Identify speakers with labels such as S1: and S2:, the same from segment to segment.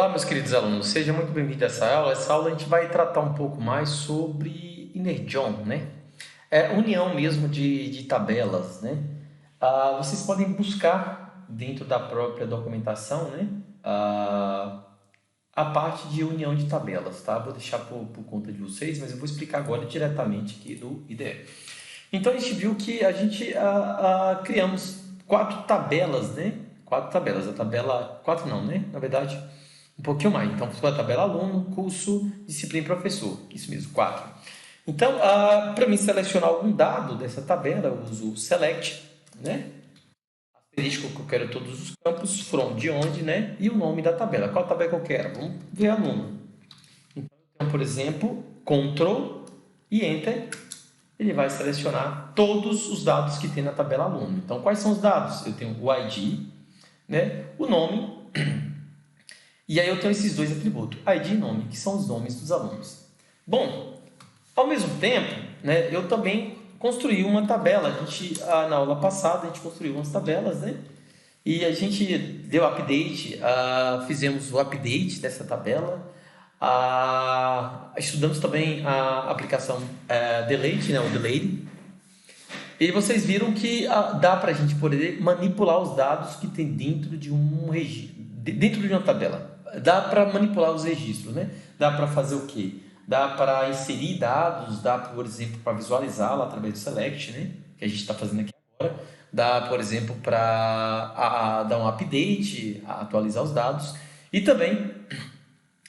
S1: Olá, meus queridos alunos, seja muito bem-vindo a essa aula. Essa aula a gente vai tratar um pouco mais sobre Energon, né? É união mesmo de tabelas, né? Vocês podem buscar dentro da própria documentação, né? A parte de união de tabelas, tá? Vou deixar por conta de vocês, mas eu vou explicar agora diretamente aqui do IDE. Então a gente viu que a gente criamos 4 tabelas, né? 4 tabelas. A tabela 4 não, né? Na verdade, um pouquinho mais. Então, a tabela aluno, curso, disciplina e professor. Isso mesmo, 4. Então, para mim selecionar algum dado dessa tabela, eu uso o select, né? Asterisco que eu quero todos os campos, from, de onde, né? E o nome da tabela. Qual tabela que eu quero? Vamos ver aluno. Então, por exemplo, Ctrl e Enter, ele vai selecionar todos os dados que tem na tabela aluno. Então, quais são os dados? Eu tenho o ID, né? O nome, e aí eu tenho esses dois atributos, ID e nome, que são os nomes dos alunos. Bom, ao mesmo tempo, né, eu também construí uma tabela. Na aula passada, a gente construiu umas tabelas, né? E a gente deu update, fizemos o update dessa tabela. Estudamos também a aplicação delete, né, o delete. E vocês viram que dá para a gente poder manipular os dados que tem dentro de um registro, dentro de uma tabela. Dá para manipular os registros, né? Dá para fazer o quê? Dá para inserir dados, dá, por exemplo, para visualizá-la através do select, né? Que a gente está fazendo aqui agora. Dá, por exemplo, para dar um update, atualizar os dados. E também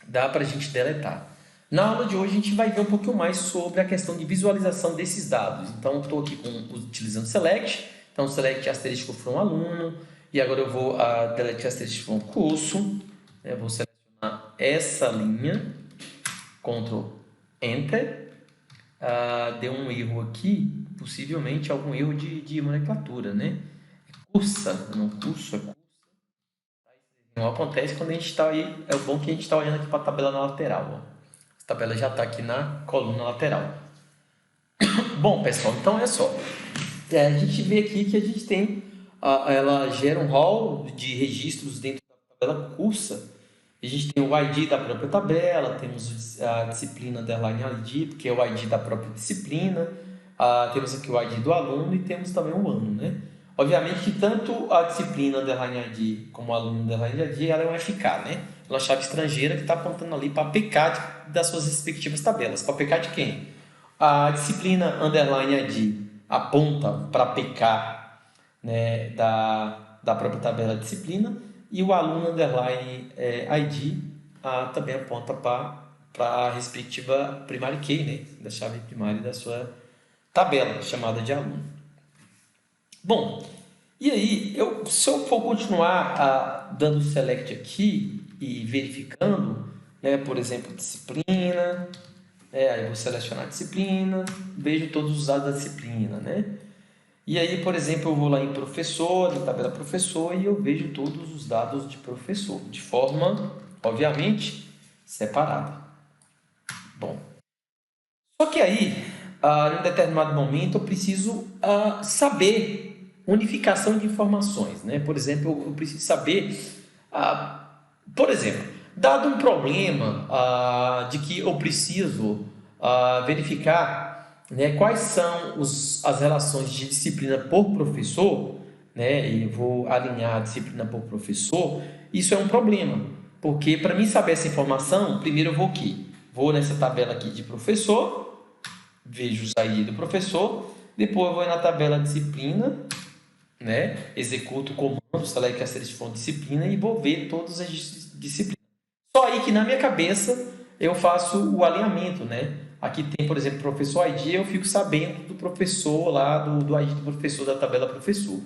S1: dá para a gente deletar. Na aula de hoje a gente vai ver um pouquinho mais sobre a questão de visualização desses dados. Então, estou aqui utilizando select. Então, select asterisco from aluno. E agora eu vou delete asterisco from curso. Eu vou selecionar essa linha. Ctrl Enter. Deu um erro aqui. Possivelmente algum erro de nomenclatura, né? Cursa, não curso, é cursa. Não acontece quando a gente está aí. É bom que a gente está olhando aqui para a tabela na lateral, ó. A tabela já está aqui na coluna lateral. Bom, pessoal, então é só. A gente vê aqui que a gente tem, ela gera um hall de registros dentro da tabela cursa. A gente tem o ID da própria tabela, temos a disciplina underline ID, que é o ID da própria disciplina. Temos aqui o ID do aluno e temos também o ano, né? Obviamente que tanto a disciplina underline ID como o aluno underline ID, ela é um FK, né? É uma chave estrangeira que está apontando ali para a PK das suas respectivas tabelas. Para a PK de quem? A disciplina underline ID aponta para a PK, né, da própria tabela de disciplina, e o aluno underline ID também aponta para a respectiva primary key, né, da chave primária da sua tabela, chamada de aluno. Bom, e aí, se eu for continuar dando select aqui e verificando, né, por exemplo, disciplina, aí eu vou selecionar a disciplina, vejo todos os dados da disciplina, né? E aí, por exemplo, eu vou lá em professor, na tabela professor, e eu vejo todos os dados de professor, de forma, obviamente, separada. Bom, só que aí, em um determinado momento, eu preciso saber unificação de informações, né? Por exemplo, eu preciso saber, por exemplo, dado um problema de que eu preciso verificar, né, quais são as relações de disciplina por professor, né? E eu vou alinhar a disciplina por professor. Isso é um problema, porque para mim saber essa informação, primeiro eu vou aqui, vou nessa tabela aqui de professor, vejo os ID do professor, depois eu vou na tabela disciplina, né? Executo o comando, select asterisco from disciplina e vou ver todas as disciplinas. Só aí que na minha cabeça eu faço o alinhamento, né? Aqui tem, por exemplo, professor ID, eu fico sabendo do professor lá, do ID do professor, da tabela professor.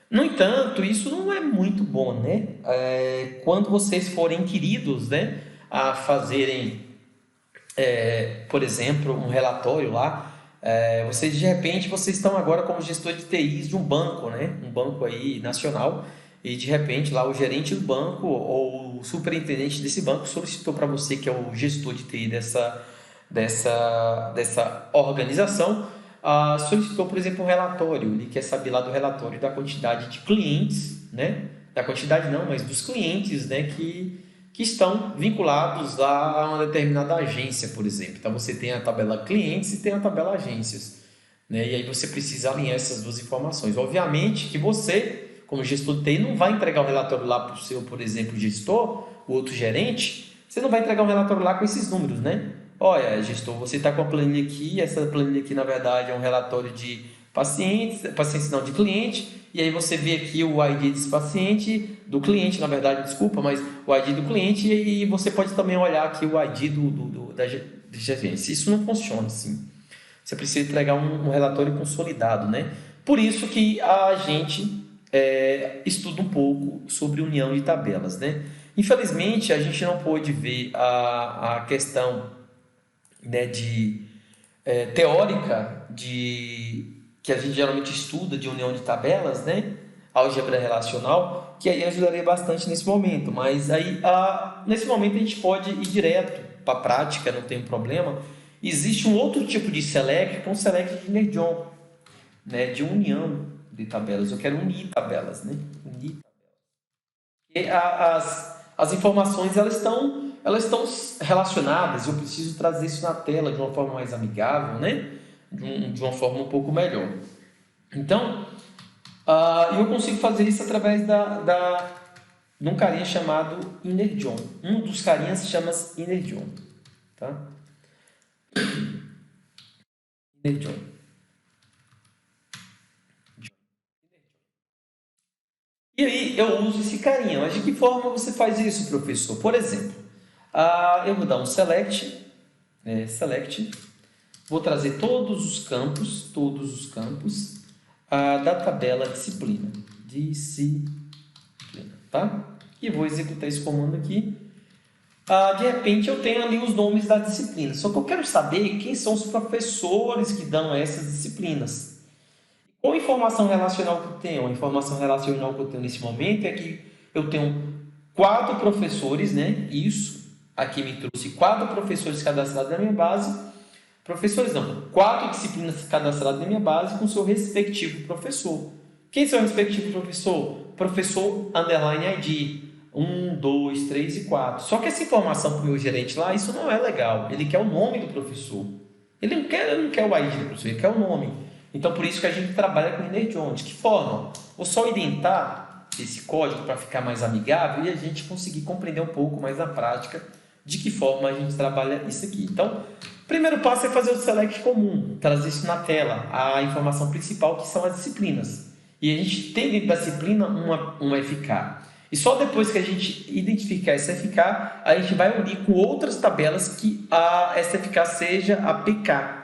S1: No entanto, isso não é muito bom, né? Quando vocês forem inquiridos, né, a fazerem, por exemplo, um relatório lá, vocês de repente vocês estão agora como gestor de TIs de um banco, né? Um banco aí nacional, e de repente lá o gerente do banco ou o superintendente desse banco solicitou para você, que é o gestor de TI dessa organização, solicitou, por exemplo, um relatório. Ele quer saber lá do relatório da quantidade de clientes, né? Da quantidade não, mas dos clientes, né, que estão vinculados a uma determinada agência, por exemplo. Então você tem a tabela clientes e tem a tabela agências, né? E aí você precisa alinhar essas duas informações. Obviamente que você, como gestor de TI, não vai entregar o relatório lá para o seu, por exemplo, gestor, o outro gerente, você não vai entregar um relatório lá com esses números, né? Olha, gestor, você está com a planilha aqui, essa planilha aqui, na verdade, é um relatório de pacientes não, de cliente, e aí você vê aqui o ID desse paciente, do cliente, na verdade, desculpa, mas o ID do cliente, e você pode também olhar aqui o ID da gerência. Isso não funciona assim. Você precisa entregar um relatório consolidado, né? Por isso que a gente estuda um pouco sobre união de tabelas, né? Infelizmente, a gente não pôde ver a questão, né, teórica que a gente geralmente estuda de união de tabelas, né? Álgebra relacional, que aí ajudaria bastante nesse momento. Mas aí, nesse momento, a gente pode ir direto para a prática, não tem problema. Existe um outro tipo de select, que é um select de Inner-John, né? De união de tabelas. Eu quero unir tabelas, né? Unir tabelas. E as informações elas estão relacionadas. Eu preciso trazer isso na tela de uma forma mais amigável, né? De uma forma um pouco melhor. Então, eu consigo fazer isso através de um carinha chamado Inner-John. Um dos carinhas se chama Inner-John, tá? Inner-John. E aí eu uso esse carinha. Mas de que forma você faz isso, professor? Por exemplo, eu vou dar um select, vou trazer todos os campos da tabela disciplina, tá? E vou executar esse comando aqui. De repente eu tenho ali os nomes da disciplina, só que eu quero saber quem são os professores que dão essas disciplinas. Qual a informação relacional que eu tenho? A informação relacional que eu tenho nesse momento é que eu tenho 4 professores, né? Isso aqui me trouxe 4 professores cadastrados na minha base. Professores não, 4 disciplinas cadastradas na minha base com seu respectivo professor. Quem é o respectivo professor? Professor underline ID. 1, 2, 3 e 4. Só que essa informação para o meu gerente lá, isso não é legal. Ele quer o nome do professor. Ele não quer o ID do professor, ele quer o nome. Então, por isso que a gente trabalha com Inner-John. De que forma? Vou só identar esse código para ficar mais amigável e a gente conseguir compreender um pouco mais na prática de que forma a gente trabalha isso aqui. Então, o primeiro passo é fazer o select comum, trazer isso na tela, a informação principal que são as disciplinas. E a gente tem dentro da disciplina uma FK. E só depois que a gente identificar essa FK, a gente vai unir com outras tabelas que essa FK seja a PK.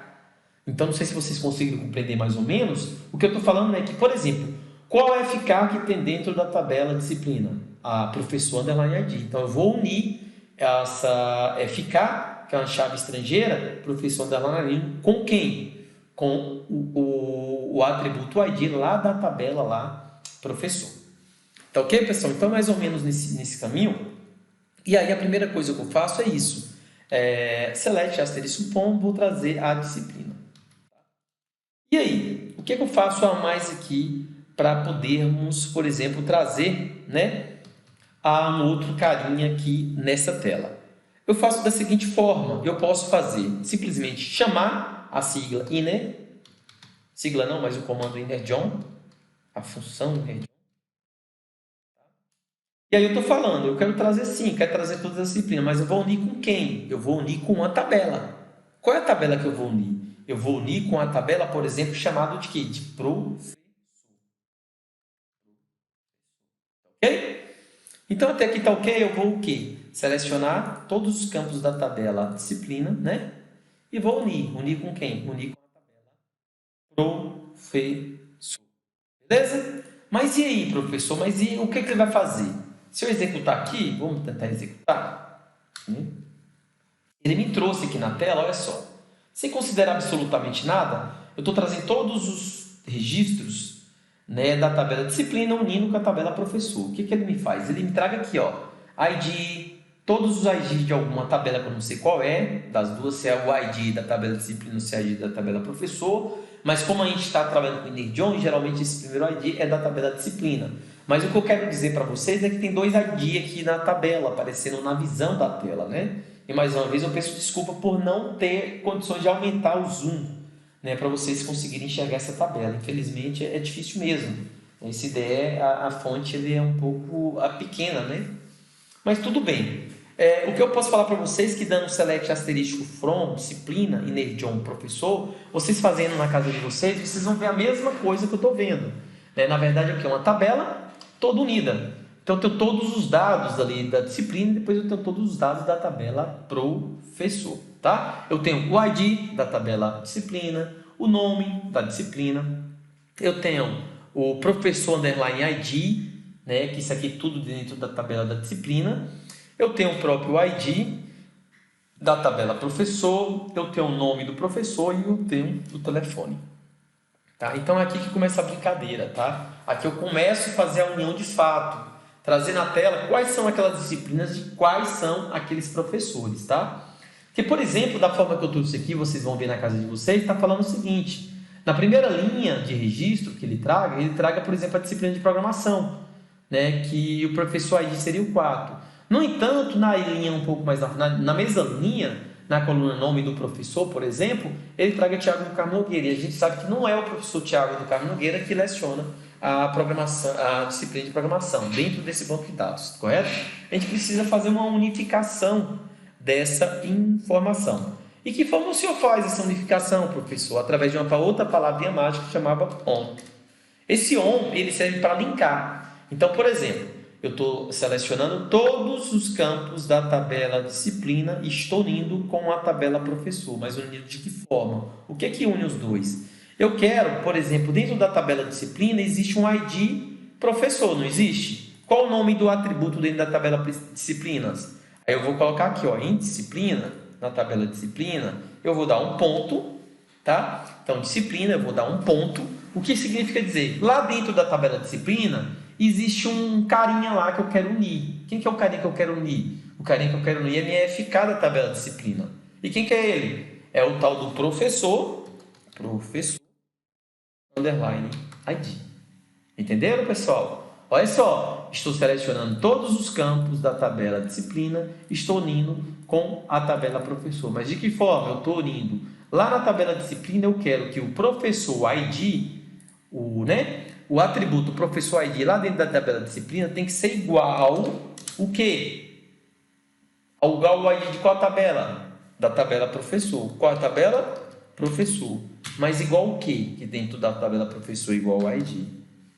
S1: Então, não sei se vocês conseguem compreender mais ou menos. O que eu estou falando é que, por exemplo, qual é a FK que tem dentro da tabela disciplina? A professor underline ID. Então, eu vou unir essa FK, que é uma chave estrangeira, professor underline ID, com quem? Com o atributo ID lá da tabela lá, professor. Tá ok, pessoal? Então, mais ou menos nesse caminho. E aí, a primeira coisa que eu faço é isso. Select asterisco POM, vou trazer a disciplina. E aí, o que eu faço a mais aqui para podermos, por exemplo, trazer, né, um outro carinha aqui nessa tela? Eu faço da seguinte forma. Eu posso fazer simplesmente chamar a sigla inner, sigla não, mas o comando Inner-John, a função Inner-John. E aí eu estou falando, eu quero trazer sim, quero trazer todas as disciplinas, mas eu vou unir com quem? Eu vou unir com uma tabela. Qual é a tabela que eu vou unir? Eu vou unir com a tabela, por exemplo, chamada de quê? De professor. Ok? Então, até aqui está ok, eu vou o quê? Selecionar todos os campos da tabela disciplina, né? E vou unir. Unir com quem? Unir com a tabela professor. Beleza? Mas e aí, professor? Mas e o que ele vai fazer? Se eu executar aqui, vamos tentar executar. Ele me trouxe aqui na tela, olha só. Sem considerar absolutamente nada, eu estou trazendo todos os registros, né, da tabela disciplina unindo com a tabela professor. O que ele me faz? Ele me traga aqui, ó, ID, todos os IDs de alguma tabela que eu não sei qual é, das duas, se é o ID da tabela disciplina ou se é o ID da tabela professor, mas como a gente está trabalhando com Inner-John, geralmente esse primeiro ID é da tabela disciplina. Mas o que eu quero dizer para vocês é que tem 2 ID aqui na tabela, aparecendo na visão da tela, né? E mais uma vez eu peço desculpa por não ter condições de aumentar o zoom, né, para vocês conseguirem enxergar essa tabela. Infelizmente é difícil mesmo. Esse IDE, a fonte ele é um pouco pequena, né? Mas tudo bem. O que eu posso falar para vocês que dando select asterisco from, disciplina, e name John, professor, vocês fazendo na casa de vocês, vocês vão ver a mesma coisa que eu estou vendo. Né? Na verdade, aqui é uma tabela toda unida. Então, eu tenho todos os dados ali da disciplina e depois eu tenho todos os dados da tabela professor. Tá? Eu tenho o ID da tabela disciplina, o nome da disciplina, eu tenho o professor underline ID, né, que isso aqui é tudo dentro da tabela da disciplina. Eu tenho o próprio ID da tabela professor, eu tenho o nome do professor e eu tenho o telefone. Tá? Então é aqui que começa a brincadeira. Tá? Aqui eu começo a fazer a união de fato, trazer na tela quais são aquelas disciplinas de quais são aqueles professores. Tá? Porque, por exemplo, da forma que eu trouxe aqui, vocês vão ver na casa de vocês, está falando o seguinte: na primeira linha de registro que ele traga, por exemplo, a disciplina de programação, né, que o professor ID seria o 4. No entanto, na linha um pouco mais na mesma linha, na coluna nome do professor, por exemplo, ele traga Tiago do Carmo Nogueira. E a gente sabe que não é o professor Tiago do Carmo Nogueira que leciona a disciplina de programação dentro desse banco de dados, correto? A gente precisa fazer uma unificação dessa informação. E que forma o senhor faz essa unificação, professor? Através de uma outra palavrinha mágica que chamava ON. Esse ON ele serve para linkar. Então, por exemplo, eu estou selecionando todos os campos da tabela disciplina e estou unindo com a tabela professor. Mas unindo de que forma? O que é que une os dois? Eu quero, por exemplo, dentro da tabela disciplina existe um ID professor, não existe? Qual o nome do atributo dentro da tabela disciplinas? Aí eu vou colocar aqui, ó, em disciplina, na tabela disciplina, eu vou dar um ponto, tá? Então, disciplina, eu vou dar um ponto. O que significa dizer? Lá dentro da tabela disciplina, existe um carinha lá que eu quero unir. Quem que é o carinha que eu quero unir? O carinha que eu quero unir é a minha FK da tabela disciplina. E quem que é ele? É o tal do professor underline ID. Entenderam, pessoal? Olha só, estou selecionando todos os campos da tabela disciplina, estou unindo com a tabela professor. Mas de que forma eu estou unindo? Lá na tabela disciplina eu quero que o professor ID, o atributo professor ID lá dentro da tabela disciplina tem que ser igual o quê? Igual ao ID de qual tabela? Da tabela professor. Qual a tabela? Professor. Mas igual o quê? Que dentro da tabela professor é igual ao ID.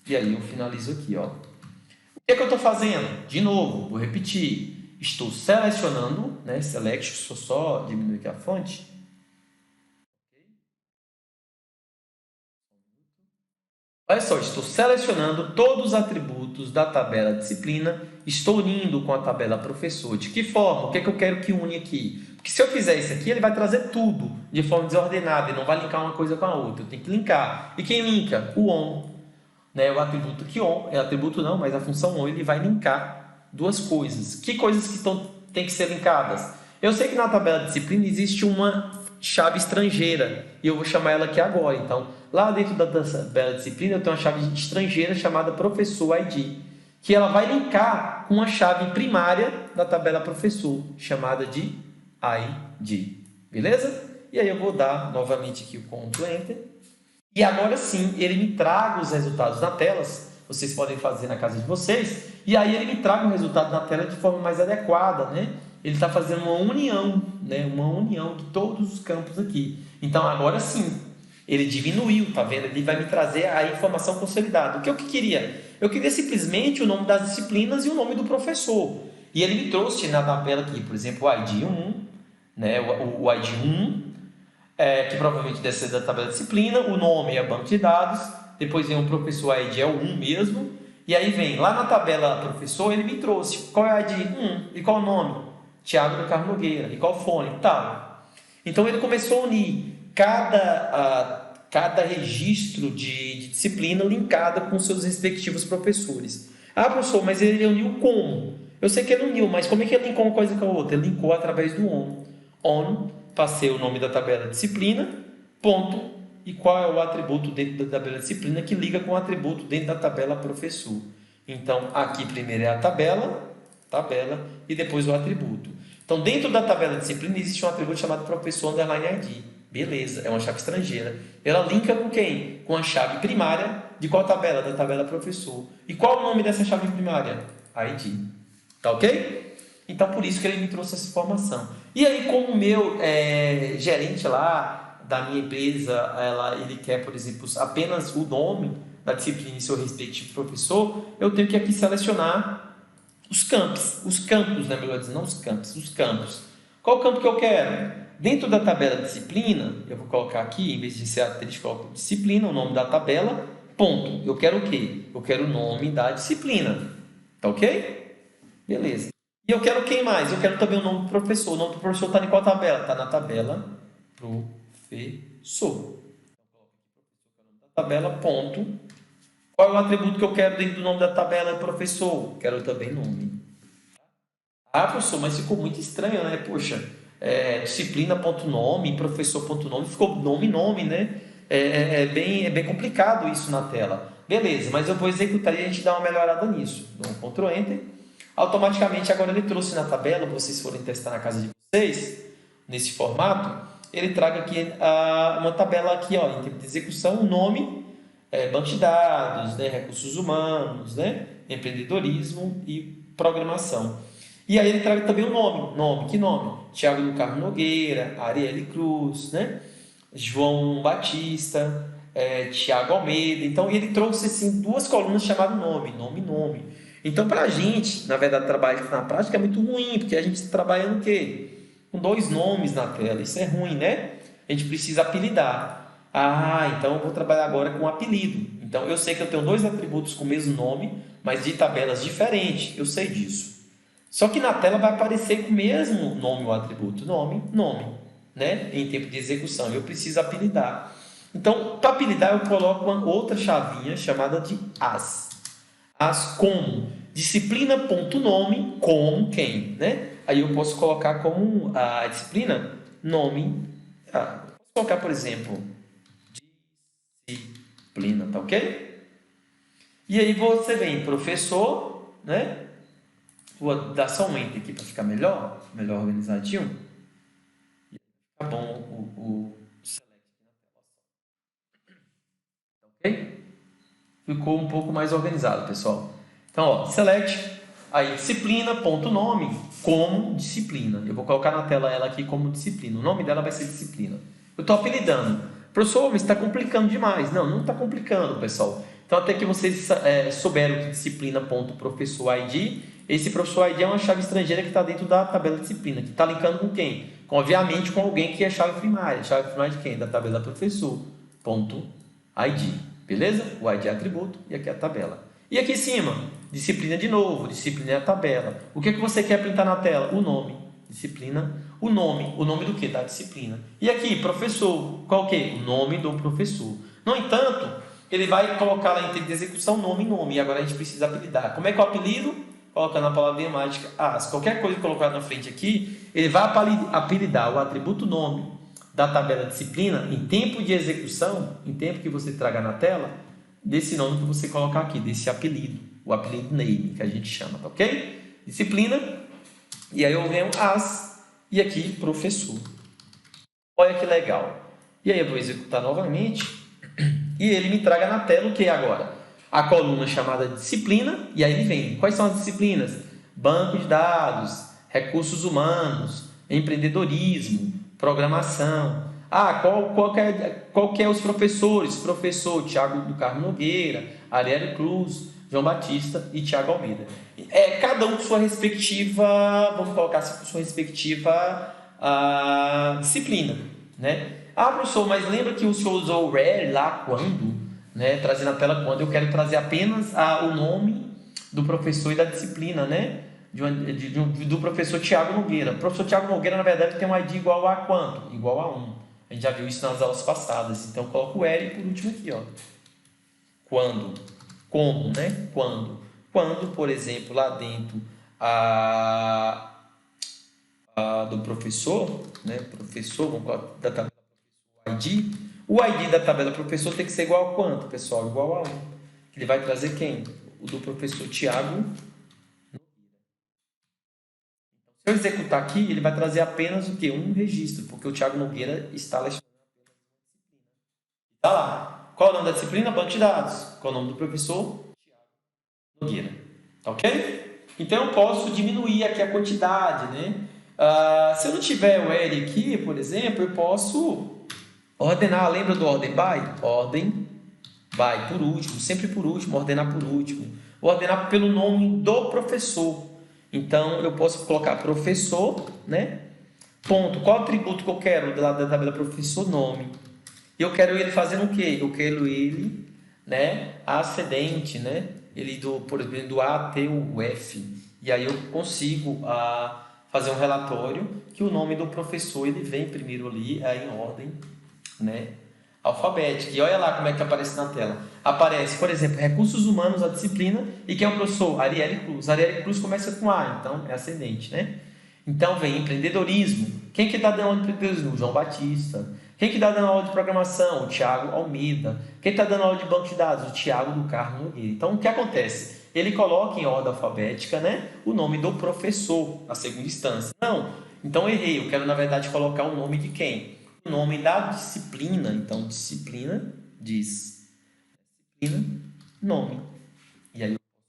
S1: E aí eu finalizo aqui, ó. O que é que eu estou fazendo? De novo, vou repetir. Estou selecionando, né? Select, só diminuir aqui a fonte. Olha só, estou selecionando todos os atributos da tabela disciplina, estou unindo com a tabela professor. De que forma? O que é que eu quero que une aqui? Porque se eu fizer isso aqui, ele vai trazer tudo de forma desordenada, ele não vai linkar uma coisa com a outra. Eu tenho que linkar. E quem linka? O ON. Né? O atributo que ON, atributo não, mas a função ON, ele vai linkar duas coisas. Que coisas que tem que ser linkadas? Eu sei que na tabela disciplina existe uma chave estrangeira e eu vou chamar ela aqui agora. Então, lá dentro da tabela disciplina eu tenho uma chave estrangeira chamada professor ID, que ela vai linkar com uma chave primária da tabela professor, chamada de ID. Beleza? E aí eu vou dar novamente aqui o Ctrl Enter. E agora sim, ele me traga os resultados na tela, vocês podem fazer na casa de vocês, e aí ele me traga o resultado na tela de forma mais adequada, né? Ele está fazendo uma união, né? Uma união de todos os campos aqui. Então, agora sim, ele diminuiu, tá vendo? Ele vai me trazer a informação consolidada. O que eu queria? Eu queria simplesmente o nome das disciplinas e o nome do professor. E ele me trouxe na tabela aqui, por exemplo, o ID 1, né? o ID 1, que provavelmente deve ser da tabela de disciplina, o nome é banco de dados, depois vem o professor ID, é o 1 mesmo, e aí vem lá na tabela professor, ele me trouxe qual é o ID 1 e qual o nome? Tiago do Carmo Nogueira, e qual o fone? Tal. Então ele começou a unir cada registro de disciplina linkada com seus respectivos professores. Ah, professor, mas ele uniu como? Eu sei que ele uniu, mas como é que ele linkou uma coisa com a outra? Ele linkou através do ON. ON, passei o nome da tabela disciplina, ponto, e qual é o atributo dentro da tabela disciplina que liga com o atributo dentro da tabela professor. Então, aqui primeiro é a tabela, e depois o atributo. Então, dentro da tabela de disciplina, existe um atributo chamado professor underline ID. Beleza, é uma chave estrangeira. Ela linka com quem? Com a chave primária de qual tabela? Da tabela professor. E qual o nome dessa chave primária? ID. Tá ok? Então, por isso que ele me trouxe essa informação. E aí, como o meu gerente lá da minha empresa, ele quer, por exemplo, apenas o nome da disciplina e seu respectivo professor, eu tenho que aqui selecionar os campos, né, melhor dizendo, não os campos, os campos. Qual campo que eu quero? Dentro da tabela disciplina, eu vou colocar aqui, em vez de ser asterisco, eu coloco disciplina, o nome da tabela, ponto. Eu quero o quê? Eu quero o nome da disciplina. Tá ok? Beleza. E eu quero quem mais? Eu quero também o nome do professor. O nome do professor está em qual tabela? Está na tabela professor. Tabela, ponto. Qual é o atributo que eu quero dentro do nome da tabela? Professor. Quero também nome. Ah, professor, mas ficou muito estranho, né? Poxa, disciplina.nome, professor.nome, ficou nome, né? É bem complicado isso na tela. Beleza, mas eu vou executar e a gente dá uma melhorada nisso. Dou um Ctrl Enter. Automaticamente, agora ele trouxe na tabela, vocês forem testar na casa de vocês, nesse formato, ele traga aqui uma tabela aqui, ó, em tempo de execução, nome, banco de dados, né, recursos humanos, né, empreendedorismo e programação. E aí ele traga também o nome, que nome? Tiago do Carmo Nogueira, Arielle Cruz, né, João Batista, Tiago Almeida. Então ele trouxe assim, duas colunas chamadas nome. Então, para a gente, na verdade, trabalhar na prática é muito ruim, porque a gente trabalha no quê? Com dois nomes na tela. Isso é ruim, né? A gente precisa apelidar. Ah, então eu vou trabalhar agora com apelido. Então, eu sei que eu tenho dois atributos com o mesmo nome, mas de tabelas diferentes. Eu sei disso. Só que na tela vai aparecer com o mesmo nome ou atributo. Nome, né? Em tempo de execução. Eu preciso apelidar. Então, para apelidar, eu coloco uma outra chavinha chamada de as. As como disciplina.nome, como quem, né? Aí eu posso colocar como a disciplina nome. Posso colocar, por exemplo, disciplina, tá ok? E aí você vem professor, né? Vou dar só um enter aqui para ficar melhor organizadinho. Tá bom o select na tela. Ok? Ficou um pouco mais organizado, pessoal. Então, ó, select, aí disciplina.nome como disciplina. Eu vou colocar na tela ela aqui como disciplina. O nome dela vai ser disciplina. Eu estou apelidando. Professor, mas está complicando demais. Não está complicando, pessoal. Então, até que vocês souberam que disciplina.professor ID, esse professor ID é uma chave estrangeira que está dentro da tabela disciplina, que está linkando com quem? Obviamente, com alguém que é chave primária. Chave primária de quem? Da tabela professor.id. Beleza? O ID é atributo e aqui é a tabela. E aqui em cima, disciplina de novo, disciplina é a tabela. O que você quer pintar na tela? O nome, disciplina, o nome do que? Da disciplina. E aqui, professor, qual o que? O nome do professor. No entanto, ele vai colocar lá em tempo de execução nome, e agora a gente precisa apelidar. Como é que eu apelido? Colocando a palavrinha mágica as. Qualquer coisa que colocar na frente aqui, ele vai apelidar o atributo nome da tabela disciplina em tempo de execução, em tempo que você traga na tela, desse nome que você colocar aqui, desse apelido, o apelido name, que a gente chama, tá ok? Disciplina, e aí eu venho as, e aqui professor. Olha que legal. E aí eu vou executar novamente, e ele me traga na tela o que agora? A coluna chamada disciplina, e aí ele vem. Quais são as disciplinas? Banco de dados, recursos humanos, empreendedorismo, programação. Qual que é os professores? Professor Tiago do Carmo Nogueira, Arielle Cruz, João Batista e Tiago Almeida. Cada um com sua respectiva, vamos colocar assim, com sua respectiva disciplina, né? Professor, mas lembra que o senhor usou o where lá quando, né? Trazer na tela quando eu quero trazer apenas o nome do professor e da disciplina, né? Do professor Tiago Nogueira. O professor Tiago Nogueira, na verdade, tem um ID igual a quanto? Igual a 1. A gente já viu isso nas aulas passadas. Então, eu coloco o where por último aqui, ó. Quando? Como, né? Quando, por exemplo, lá dentro do professor, né? Professor, vamos colocar da tabela ID. O ID da tabela professor tem que ser igual a quanto, pessoal? Igual a 1. Ele vai trazer quem? o do professor Tiago. Se eu executar aqui, ele vai trazer apenas o quê? Um registro, porque o Tiago Nogueira está lecionando. Está lá. Qual é o nome da disciplina? Banco de dados. Qual é o nome do professor? Tiago Nogueira. Ok? Então, eu posso diminuir aqui a quantidade, né? Se eu não tiver o L aqui, por exemplo, eu posso ordenar. Lembra do ordem by? Ordem by, por último. Sempre por último, ordenar por último. Ordenar pelo nome do professor. Então, eu posso colocar professor, né? Ponto. Qual atributo que eu quero lá da tabela professor? Nome. Eu quero ele fazendo o quê? Eu quero ele, né, ascendente, né? Ele por exemplo, do A até o F. E aí eu consigo fazer um relatório que o nome do professor ele vem primeiro ali em ordem, né, alfabética. E olha lá como é que aparece na tela. Aparece, por exemplo, recursos humanos, a disciplina, e quem é o professor? Arielle Cruz. Arielle Cruz começa com A, então é ascendente, né? Então vem empreendedorismo. Quem que está dando aula de empreendedorismo? João Batista. Quem que está dando aula de programação? O Tiago Almeida. Quem está dando aula de banco de dados? O Tiago do Carmo Nogueira. Então o que acontece? Ele coloca em ordem alfabética, né, o nome do professor, na segunda instância. Não, então errei. Eu quero, na verdade, colocar o nome de quem? O nome da disciplina. Então, disciplina, nome. E aí eu posso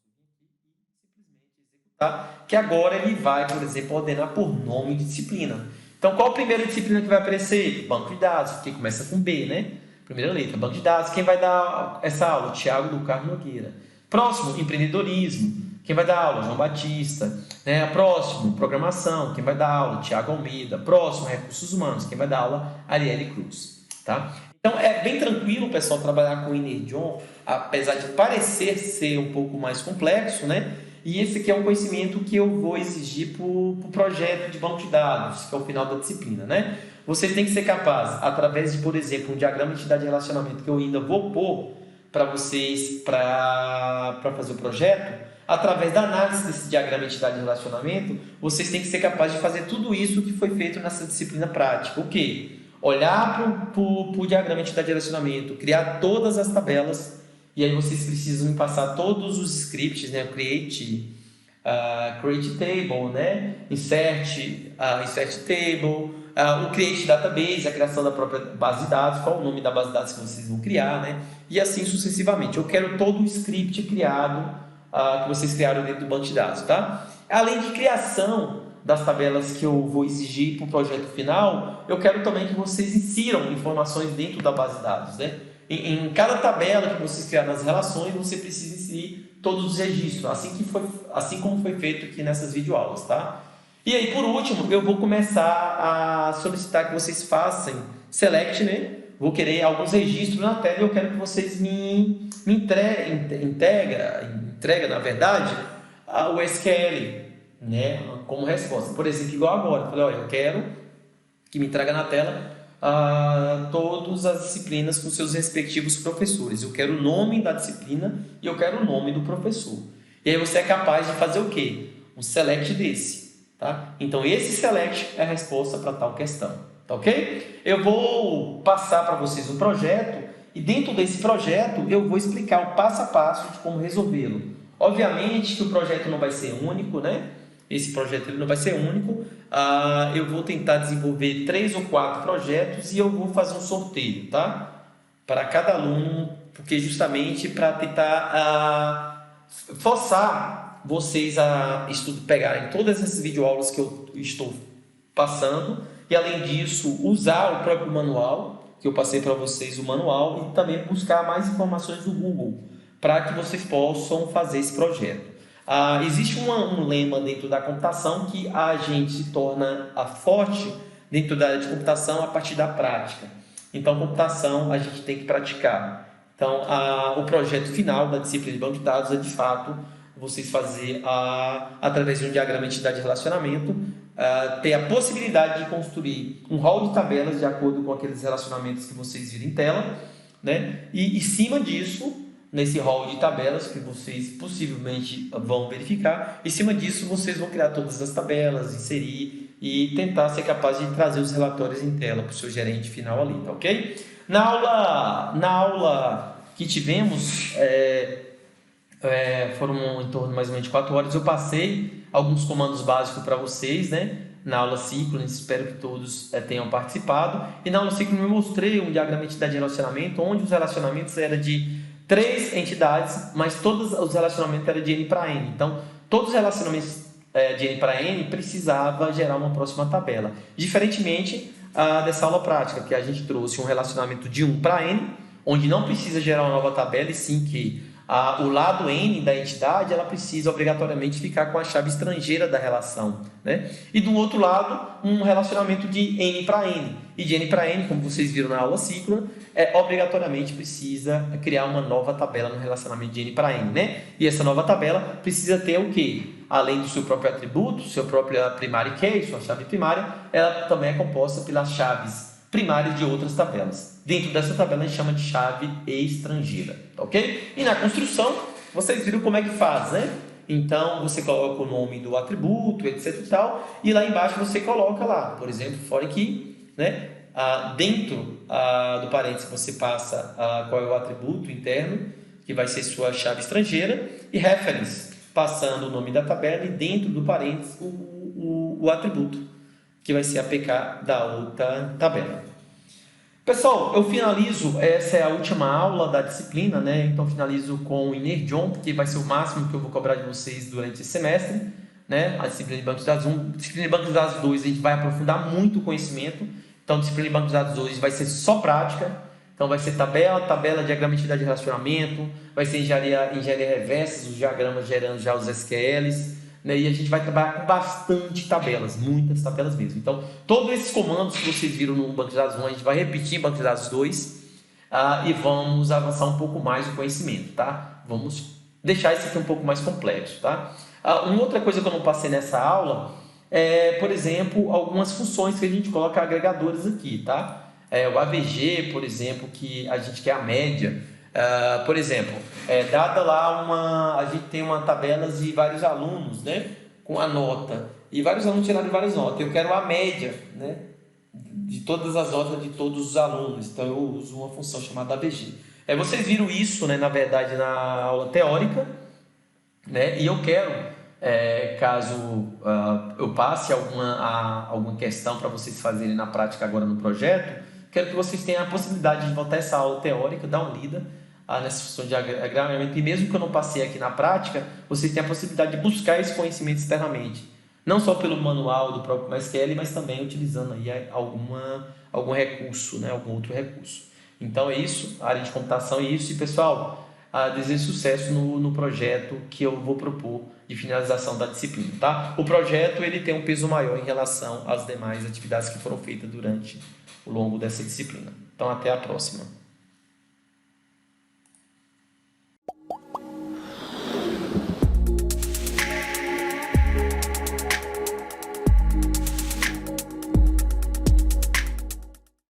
S1: executar, que agora ele vai, por exemplo, ordenar por nome de disciplina. Então, qual a primeira disciplina que vai aparecer? Banco de dados, porque começa com B, né? Primeira letra, banco de dados. Quem vai dar essa aula? Tiago do Carmo Nogueira. Próximo, empreendedorismo. Quem vai dar aula? João Batista. Né? Próximo, programação. Quem vai dar aula? Tiago Almeida. Próximo, recursos humanos. Quem vai dar aula? Arielle Cruz. Tá? Então, é bem tranquilo, pessoal, trabalhar com o Energon, apesar de parecer ser um pouco mais complexo, né? E esse aqui é um conhecimento que eu vou exigir para o projeto de banco de dados, que é o final da disciplina, né? Vocês têm que ser capazes, através de, por exemplo, um diagrama de entidade de relacionamento que eu ainda vou pôr para vocês para fazer o projeto, através da análise desse diagrama de entidade de relacionamento, vocês têm que ser capazes de fazer tudo isso que foi feito nessa disciplina prática. O quê? Olhar para o diagrama de entidade de relacionamento, criar todas as tabelas. E aí vocês precisam me passar todos os scripts, né? Create table, né? Insert table, o create database, a criação da própria base de dados, qual o nome da base de dados que vocês vão criar, né? E assim sucessivamente. Eu quero todo o script criado, que vocês criaram dentro do banco de dados, tá? Além de criação das tabelas que eu vou exigir para o projeto final, eu quero também que vocês insiram informações dentro da base de dados, né? Em cada tabela que vocês criarem nas relações, você precisa inserir todos os registros, assim como foi feito aqui nessas videoaulas, tá? E aí, por último, eu vou começar a solicitar que vocês façam select, né? Vou querer alguns registros na tela e eu quero que vocês me entrega, na verdade, o SQL, né? Como resposta. Por exemplo, igual agora, eu falei, olha, eu quero que me entrega na tela todas as disciplinas com seus respectivos professores. Eu quero o nome da disciplina e eu quero o nome do professor. E aí você é capaz de fazer o quê? Um select desse. Tá? Então, esse select é a resposta para tal questão. Tá ok? Eu vou passar para vocês um projeto e dentro desse projeto eu vou explicar o passo a passo de como resolvê-lo. Obviamente que o projeto não vai ser único, né? Esse projeto ele não vai ser único. Eu vou tentar desenvolver 3 ou 4 projetos e eu vou fazer um sorteio, tá? Para cada aluno, porque justamente para tentar forçar vocês a pegarem todas essas videoaulas que eu estou passando e, além disso, usar o próprio manual, que eu passei para vocês, o manual, e também buscar mais informações do Google para que vocês possam fazer esse projeto. Existe um lema dentro da computação que a gente se torna forte dentro da área de computação a partir da prática. Então, computação a gente tem que praticar. Então, o projeto final da disciplina de banco de dados é, de fato, vocês fazer, através de um diagrama de entidade de relacionamento, ter a possibilidade de construir um hall de tabelas de acordo com aqueles relacionamentos que vocês viram em tela, né? E, em cima disso, nesse hall de tabelas que vocês possivelmente vão verificar, em cima disso vocês vão criar todas as tabelas, inserir e tentar ser capaz de trazer os relatórios em tela para o seu gerente final ali, tá ok? Na aula que tivemos foram em torno mais ou menos de 4 horas. Eu passei alguns comandos básicos para vocês, né? Na aula Synchronous, espero que todos tenham participado. E na aula Synchronous eu mostrei um diagrama de entidade de relacionamento, onde os relacionamentos eram de 3 entidades, mas todos os relacionamentos eram de N para N. Então, todos os relacionamentos de N para N precisava gerar uma próxima tabela. Diferentemente dessa aula prática, que a gente trouxe um relacionamento de 1 para N, onde não precisa gerar uma nova tabela, e sim que o lado N da entidade ela precisa obrigatoriamente ficar com a chave estrangeira da relação, né? E do outro lado, um relacionamento de N para N. E de N para N, como vocês viram na aula síncrona, obrigatoriamente precisa criar uma nova tabela no relacionamento de N para N, né? E essa nova tabela precisa ter o quê? Além do seu próprio atributo, seu próprio primary key, sua chave primária, ela também é composta pelas chaves primárias de outras tabelas. Dentro dessa tabela a gente chama de chave estrangeira, ok? E na construção, vocês viram como é que faz, né? Então, você coloca o nome do atributo, etc e tal, e lá embaixo você coloca lá, por exemplo, foreign key, né? Dentro do parênteses você passa qual é o atributo interno, que vai ser sua chave estrangeira, e reference, passando o nome da tabela, e dentro do parênteses o atributo, que vai ser a PK da outra tabela. Pessoal, eu finalizo, essa é a última aula da disciplina, né? Então finalizo com o Inner Jump, que vai ser o máximo que eu vou cobrar de vocês durante esse semestre, né? A disciplina de Banco de Dados 1, disciplina de Banco de Dados 2, a gente vai aprofundar muito o conhecimento. Então, a disciplina de Banco de Dados 2 vai ser só prática. Então, vai ser tabela, diagrama de entidade de relacionamento, vai ser engenharia reversa, os diagramas gerando já os SQLs, né? E a gente vai trabalhar com bastante tabelas, muitas tabelas mesmo. Então, todos esses comandos que vocês viram no Banco de Dados 1, a gente vai repetir em Banco de Dados 2 e vamos avançar um pouco mais o conhecimento, tá? Vamos deixar isso aqui um pouco mais complexo, tá? Uma outra coisa que eu não passei nessa aula por exemplo, algumas funções que a gente coloca agregadores aqui, tá? O AVG, por exemplo, que a gente quer a média. Por exemplo, dada lá a gente tem uma tabela de vários alunos, né? Com a nota. E vários alunos tiraram várias notas. Eu quero a média, né? De todas as notas de todos os alunos. Então, eu uso uma função chamada AVG. Vocês viram isso, né, na verdade, na aula teórica, né? E eu quero... caso eu passe alguma questão para vocês fazerem na prática agora no projeto, quero que vocês tenham a possibilidade de voltar essa aula teórica, dar uma lida nessa função de agregamento, e mesmo que eu não passei aqui na prática, vocês têm a possibilidade de buscar esse conhecimento externamente, não só pelo manual do próprio MySQL, mas também utilizando aí algum recurso, né? Algum outro recurso. Então é isso, a área de computação é isso, e pessoal, desejo sucesso no projeto que eu vou propor de finalização da disciplina, tá? O projeto ele tem um peso maior em relação às demais atividades que foram feitas durante o longo dessa disciplina. Então, até a próxima.